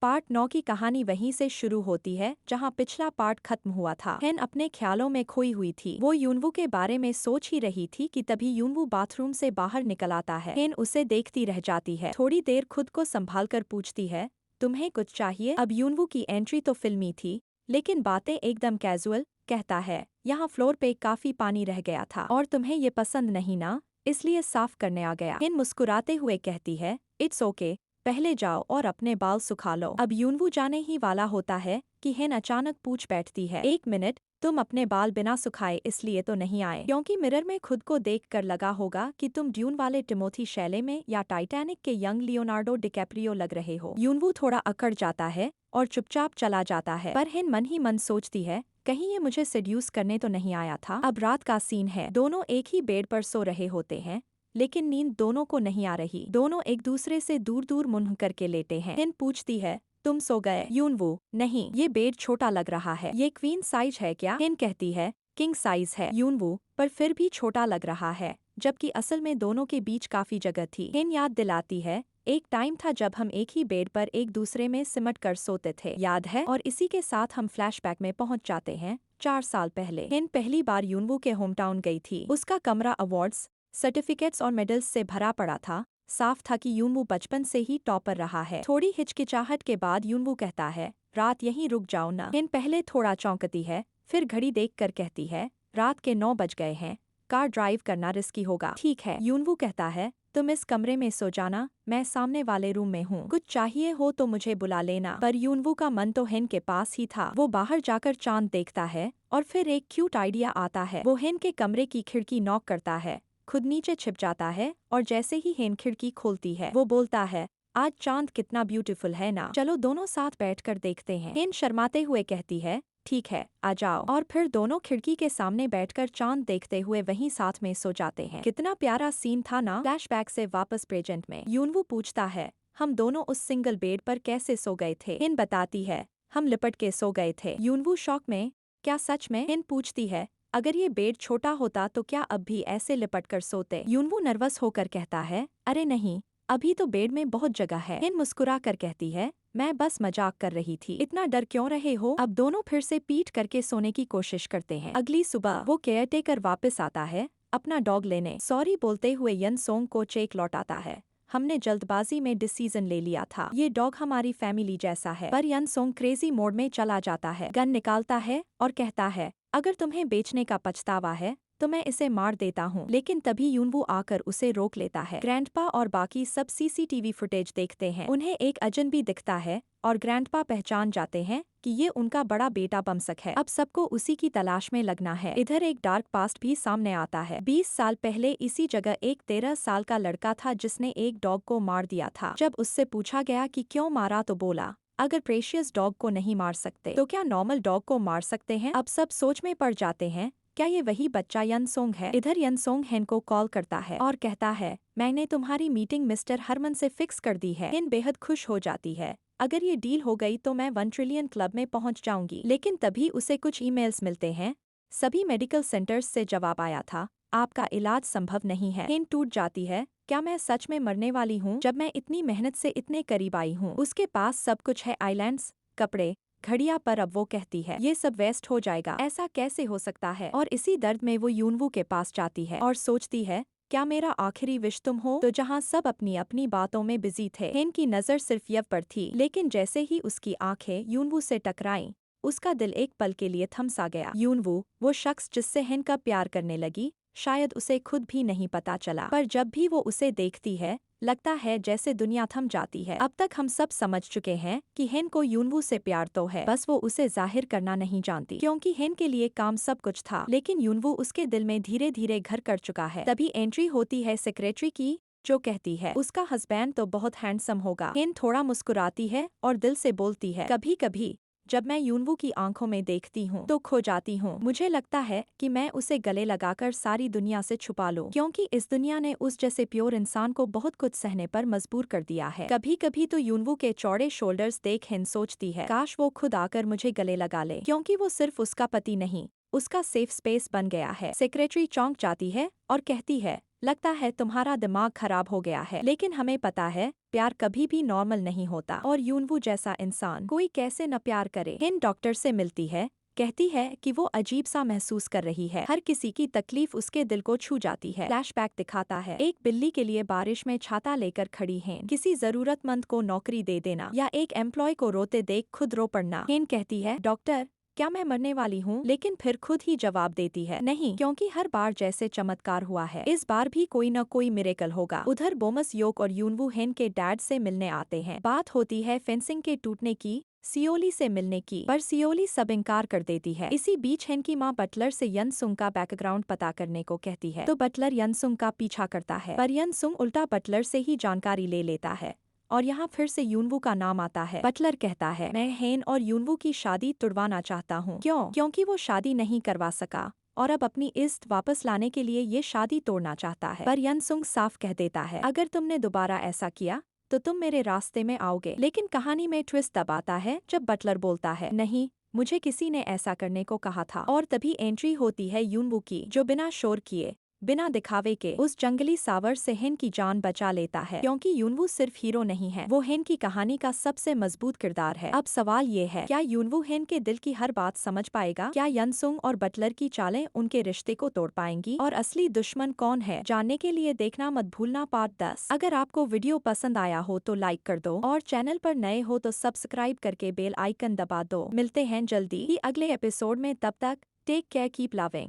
Part 9 की कहानी वहीं से शुरू होती है जहां पिछला पार्ट खत्म हुआ था। हेन अपने ख्यालों में खोई हुई थी। वो यूनवू के बारे में सोच ही रही थी कि तभी यूनवू बाथरूम से बाहर निकल आता है। हेन उसे देखती रह जाती है। थोड़ी देर खुद को संभालकर पूछती है, तुम्हें कुछ चाहिए? अब यूनवू की एंट्री तो फिल्मी थी, लेकिन बातें एकदम कैजुअल। कहता है, यहाँ फ्लोर पे काफी पानी रह गया था और तुम्हें ये पसंद नहीं ना, इसलिए साफ करने आ गया। हेन मुस्कुराते हुए कहती है, इट्स ओके, पहले जाओ और अपने बाल सुखा लो। अब यूनवू जाने ही वाला होता है कि हेन अचानक पूछ बैठती है, एक मिनट, तुम अपने बाल बिना सुखाए इसलिए तो नहीं आए क्योंकि मिरर में खुद को देख कर लगा होगा कि तुम ड्यून वाले टिमोथी शैले में या टाइटैनिक के यंग लियोनार्डो डिकैप्रियो लग रहे हो। यूनवू थोड़ा अकड़ जाता है और चुपचाप चला जाता है, पर हेन मन ही मन सोचती है, कहीं ये मुझे सेड्यूस करने तो नहीं आया था। अब रात का सीन है। दोनों एक ही बेड पर सो रहे होते हैं, लेकिन नींद दोनों को नहीं आ रही। दोनों एक दूसरे से दूर दूर मुंह करके लेटे हैं। हेन पूछती है, तुम सो गए? यूनवू, नहीं, ये बेड छोटा लग रहा है। ये क्वीन साइज है क्या? हेन कहती है, किंग साइज है। यूनवू, पर फिर भी छोटा लग रहा है, जबकि असल में दोनों के बीच काफी जगह थी। हेन याद दिलाती है, एक टाइम था जब हम एक ही बेड पर एक दूसरे में सिमट कर सोते थे, याद है? और इसी के साथ हम फ्लैशबैक में पहुंच जाते हैं 4 साल पहले। हेन पहली बार यूनवू के होम टाउन गई थी। उसका कमरा अवार्ड्स, सर्टिफिकेट्स और मेडल्स से भरा पड़ा था। साफ था कि यूनवू बचपन से ही टॉपर रहा है। थोड़ी हिचकिचाहट के बाद यूनवू कहता है, रात यहीं रुक जाओ ना। हेन पहले थोड़ा चौंकती है, फिर घड़ी देखकर कहती है, रात के 9 बज गए हैं, कार ड्राइव करना रिस्की होगा। ठीक है, यूनवू कहता है, तुम इस कमरे में सो जाना, मैं सामने वाले रूम में हूँ। कुछ चाहिए हो तो मुझे बुला लेना। पर यूनवू का मन तो हेन के पास ही था। वो बाहर जाकर चांद देखता है और फिर एक क्यूट आइडिया आता है। वो हेन के कमरे की खिड़की नॉक करता है, खुद नीचे छिप जाता है और जैसे ही हेन खिड़की खोलती है, वो बोलता है, आज चांद कितना ब्यूटीफुल है ना, चलो दोनों साथ बैठकर देखते हैं। हेन शर्माते हुए कहती है, ठीक है, आ जाओ। और फिर दोनों खिड़की के सामने बैठकर चांद देखते हुए वहीं साथ में सो जाते हैं। कितना प्यारा सीन था ना। फ्लैशबैक से वापस प्रेजेंट में यूनवू पूछता है, हम दोनों उस सिंगल बेड पर कैसे सो गए थे? हेन बताती है, हम लिपट के सो गए थे। यूनवू शॉक में, क्या सच में? हेन पूछती है, अगर ये बेड छोटा होता तो क्या अब भी ऐसे लिपट कर सोते? यूनवू नर्वस होकर कहता है, अरे नहीं, अभी तो बेड में बहुत जगह है। हेन मुस्कुरा कर कहती है, मैं बस मजाक कर रही थी, इतना डर क्यों रहे हो? अब दोनों फिर से पीट करके सोने की कोशिश करते हैं। अगली सुबह वो केयरटेकर वापस आता है अपना डॉग लेने। सॉरी बोलते हुए यन सोंग को चेक लौटाता है, हमने जल्दबाजी में डिसीजन ले लिया था, ये डॉग हमारी फैमिली जैसा है। पर यन सोंग क्रेजी मोड में चला जाता है, गन निकालता है और कहता है, अगर तुम्हें बेचने का पछतावा है तो मैं इसे मार देता हूँ। लेकिन तभी यूनवू आकर उसे रोक लेता है। ग्रैंडपा और बाकी सब सीसीटीवी फुटेज देखते हैं। उन्हें एक अजनबी दिखता है और ग्रैंडपा पहचान जाते हैं कि ये उनका बड़ा बेटा बमसक है। अब सबको उसी की तलाश में लगना है। इधर एक डार्क पास्ट भी सामने आता है। 20 साल पहले इसी जगह एक 13 साल का लड़का था जिसने एक डॉग को मार दिया था। जब उससे पूछा गया कि क्यों मारा तो बोला, अगर प्रेशियस डॉग को नहीं मार सकते तो क्या नॉर्मल डॉग को मार सकते हैं? अब सब सोच में पड़ जाते हैं, क्या ये वही बच्चा यन सोंग है? इधर यन सोंग हेन को कॉल करता है और कहता है, मैंने तुम्हारी मीटिंग मिस्टर हरमन से फिक्स कर दी है। हेन बेहद खुश हो जाती है, अगर ये डील हो गई तो मैं 1 ट्रिलियन क्लब में पहुंच जाऊंगी। लेकिन तभी उसे कुछ ईमेल्स मिलते हैं। सभी मेडिकल सेंटर्स से जवाब आया था, आपका इलाज संभव नहीं है। हेन टूट जाती है, क्या मैं सच में मरने वाली हूँ जब मैं इतनी मेहनत से इतने करीब आई हूँ? उसके पास सब कुछ है, आइलैंड्स, कपड़े, घड़ियां, पर अब वो कहती है, ये सब वेस्ट हो जाएगा, ऐसा कैसे हो सकता है? और इसी दर्द में वो यूनवू के पास जाती है और सोचती है, क्या मेरा आखिरी विश तुम हो? तो जहाँ सब अपनी अपनी बातों में बिजी थे, हेन की नजर सिर्फ यव पर थी। लेकिन जैसे ही उसकी आंखें यूनवू से टकराईं, उसका दिल एक पल के लिए थमसा गया। यूनवू, वो शख्स जिससे हेन का प्यार करने लगी, शायद उसे खुद भी नहीं पता चला, पर जब भी वो उसे देखती है लगता है जैसे दुनिया थम जाती है। अब तक हम सब समझ चुके हैं कि हेन को यूनवू से प्यार तो है, बस वो उसे जाहिर करना नहीं जानती, क्योंकि हेन के लिए काम सब कुछ था, लेकिन यूनवू उसके दिल में धीरे धीरे घर कर चुका है। तभी एंट्री होती है सेक्रेटरी की, जो कहती है, उसका हस्बैंड तो बहुत हैंडसम होगा। हेन थोड़ा मुस्कुराती है और दिल से बोलती है, कभी कभी जब मैं यूनवू की आंखों में देखती हूँ तो खो जाती हूँ। मुझे लगता है कि मैं उसे गले लगाकर सारी दुनिया से छुपा लूं, क्योंकि इस दुनिया ने उस जैसे प्योर इंसान को बहुत कुछ सहने पर मजबूर कर दिया है। कभी कभी तो यूनवू के चौड़े शोल्डर्स देख हेन सोचती है, काश वो खुद आकर मुझे गले लगा ले, क्योंकि वो सिर्फ उसका पति नहीं उसका सेफ स्पेस बन गया है। सेक्रेटरी चौंक जाती है और कहती है, लगता है तुम्हारा दिमाग खराब हो गया है, लेकिन हमें पता है प्यार कभी भी नॉर्मल नहीं होता और यूनवू जैसा इंसान कोई कैसे न प्यार करे। हिन डॉक्टर से मिलती है, कहती है कि वो अजीब सा महसूस कर रही है, हर किसी की तकलीफ उसके दिल को छू जाती है। फ्लैशबैक दिखाता है, एक बिल्ली के लिए बारिश में छाता लेकर खड़ी हेन, किसी जरूरतमंद को नौकरी दे देना या एक एम्प्लॉय को रोते देख खुद रो पड़ना। हेन कहती है, डॉक्टर क्या मैं मरने वाली हूँ? लेकिन फिर खुद ही जवाब देती है, नहीं, क्योंकि हर बार जैसे चमत्कार हुआ है इस बार भी कोई न कोई मिरेकल होगा। उधर बोमस योक और यूनवू हेन के डैड से मिलने आते हैं। बात होती है फेंसिंग के टूटने की, सियोली से मिलने की, पर सियोली सब इनकार कर देती है। इसी बीच हेन की मां बटलर से यनसुंग का बैकग्राउंड पता करने को कहती है, तो बटलर यनसुंग का पीछा करता है, पर यनसुंग उल्टा बटलर से ही जानकारी ले लेता है और यहाँ फिर से यूनवू का नाम आता है। बटलर कहता है, मैं हेन और यूनवू की शादी तुड़वाना चाहता हूँ। क्यों? क्योंकि वो शादी नहीं करवा सका और अब अपनी इज्जत वापस लाने के लिए ये शादी तोड़ना चाहता है। पर यनसुंग साफ कह देता है, अगर तुमने दोबारा ऐसा किया तो तुम मेरे रास्ते में आओगे। लेकिन कहानी में ट्विस्ट तब आता है जब बटलर बोलता है, नहीं, मुझे किसी ने ऐसा करने को कहा था। और तभी एंट्री होती है यूनवू की, जो बिना शोर किए, बिना दिखावे के उस जंगली सावर से हेन की जान बचा लेता है। क्योंकि यूनवू सिर्फ हीरो नहीं है, वो हेन की कहानी का सबसे मजबूत किरदार है। अब सवाल ये है, क्या यूनवू हेन के दिल की हर बात समझ पाएगा? क्या यनसुंग और बटलर की चालें उनके रिश्ते को तोड़ पाएंगी? और असली दुश्मन कौन है, जानने के लिए देखना मत भूलना पार्ट 10। अगर आपको वीडियो पसंद आया हो तो लाइक कर दो और चैनल पर नए हो तो सब्सक्राइब करके बेल आइकन दबा दो। मिलते हैं जल्दी ही अगले एपिसोड में, तब तक टेक केयर, कीप लविंग।